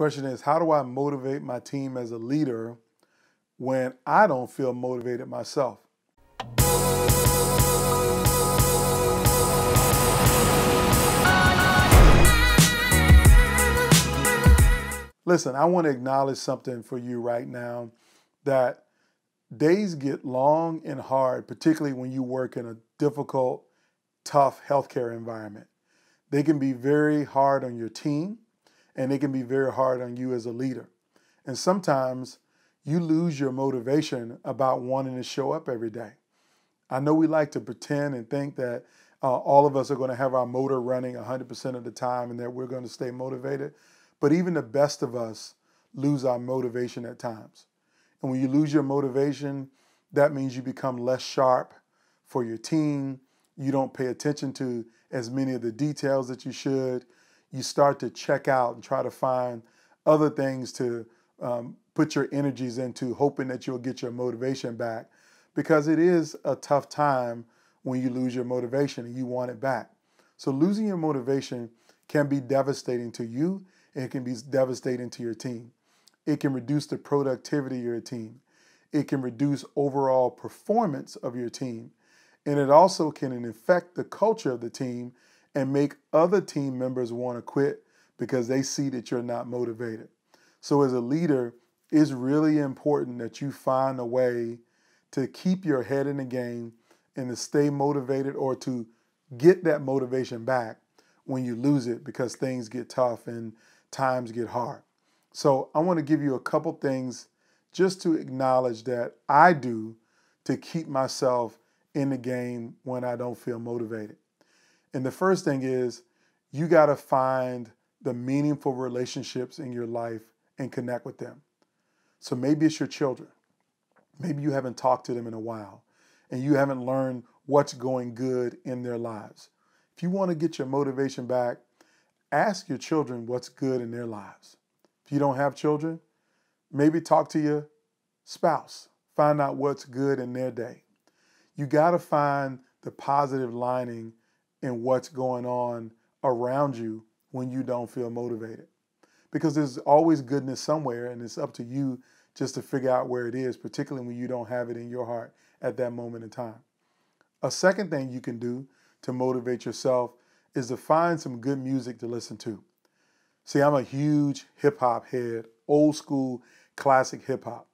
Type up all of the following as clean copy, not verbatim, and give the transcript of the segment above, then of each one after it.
question is, how do I motivate my team as a leader when I don't feel motivated myself? Listen, I want to acknowledge something for you right now, that days get long and hard, particularly when you work in a difficult, tough healthcare environment. They can be very hard on your team, and they can be very hard on you as a leader. And sometimes you lose your motivation about wanting to show up every day. I know we like to pretend and think that all of us are going to have our motor running 100% of the time and that we're going to stay motivated. But even the best of us lose our motivation at times. And when you lose your motivation, that means you become less sharp for your team. You don't pay attention to as many of the details that you should. You start to check out and try to find other things to put your energies into, hoping that you'll get your motivation back, because it is a tough time when you lose your motivation and you want it back. So losing your motivation can be devastating to you, and it can be devastating to your team. It can reduce the productivity of your team. It can reduce overall performance of your team. And it also can affect the culture of the team and make other team members want to quit because they see that you're not motivated. So as a leader, it's really important that you find a way to keep your head in the game and to stay motivated, or to get that motivation back when you lose it because things get tough and times get hard. So I want to give you a couple things just to acknowledge that I do to keep myself in the game when I don't feel motivated. And the first thing is, you got to find the meaningful relationships in your life and connect with them. So maybe it's your children. Maybe you haven't talked to them in a while and you haven't learned what's going good in their lives. If you want to get your motivation back, ask your children what's good in their lives. If you don't have children, maybe talk to your spouse. Find out what's good in their day. You got to find the positive lining in what's going on around you when you don't feel motivated. Because there's always goodness somewhere, and it's up to you just to figure out where it is, particularly when you don't have it in your heart at that moment in time. A second thing you can do to motivate yourself is to find some good music to listen to. See, I'm a huge hip-hop head, old school, classic hip-hop.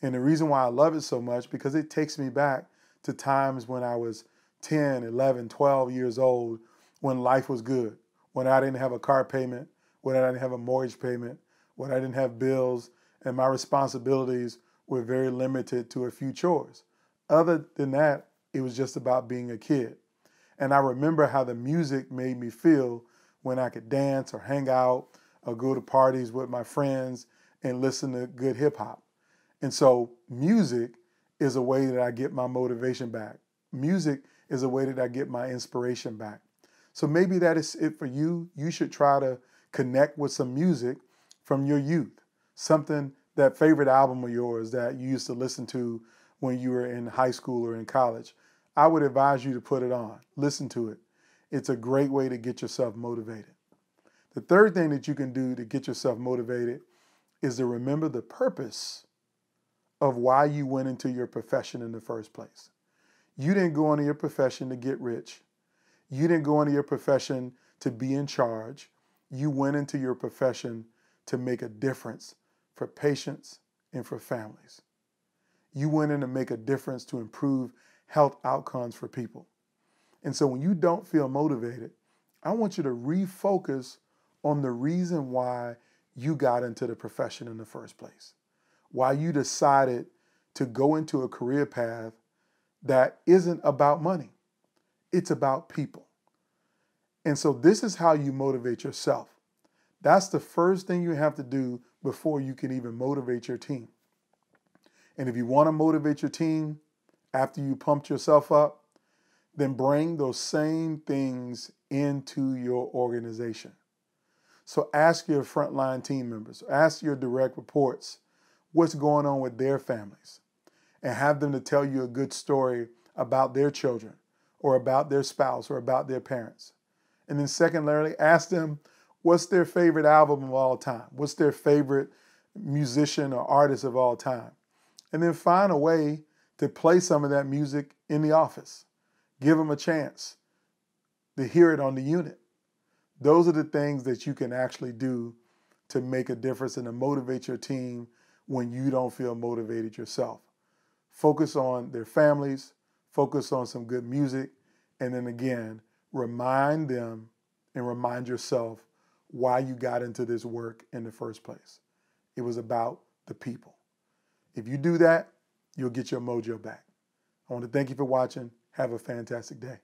And the reason why I love it so much, because it takes me back to times when I was 10, 11, 12 years old, when life was good, when I didn't have a car payment, when I didn't have a mortgage payment, when I didn't have bills, and my responsibilities were very limited to a few chores. Other than that, it was just about being a kid. And I remember how the music made me feel when I could dance or hang out or go to parties with my friends and listen to good hip hop. And so music is a way that I get my motivation back. Music is a way that I get my inspiration back. So maybe that is it for you. You should try to connect with some music from your youth. Something, that favorite album of yours that you used to listen to when you were in high school or in college. I would advise you to put it on. Listen to it. It's a great way to get yourself motivated. The third thing that you can do to get yourself motivated is to remember the purpose of why you went into your profession in the first place. You didn't go into your profession to get rich. You didn't go into your profession to be in charge. You went into your profession to make a difference for patients and for families. You went in to make a difference to improve health outcomes for people. And so when you don't feel motivated, I want you to refocus on the reason why you got into the profession in the first place, why you decided to go into a career path that isn't about money. It's about people. And so this is how you motivate yourself. That's the first thing you have to do before you can even motivate your team. And if you want to motivate your team after you pumped yourself up, then bring those same things into your organization. So ask your frontline team members, ask your direct reports what's going on with their families, and have them to tell you a good story about their children or about their spouse or about their parents. And then secondarily, ask them What's their favorite album of all time? What's their favorite musician or artist of all time? And then find a way to play some of that music in the office. Give them a chance to hear it on the unit. Those are the things that you can actually do to make a difference and to motivate your team when you don't feel motivated yourself. Focus on their families, focus on some good music, and then again, remind them and remind yourself why you got into this work in the first place. It was about the people. If you do that, you'll get your mojo back. I want to thank you for watching. Have a fantastic day.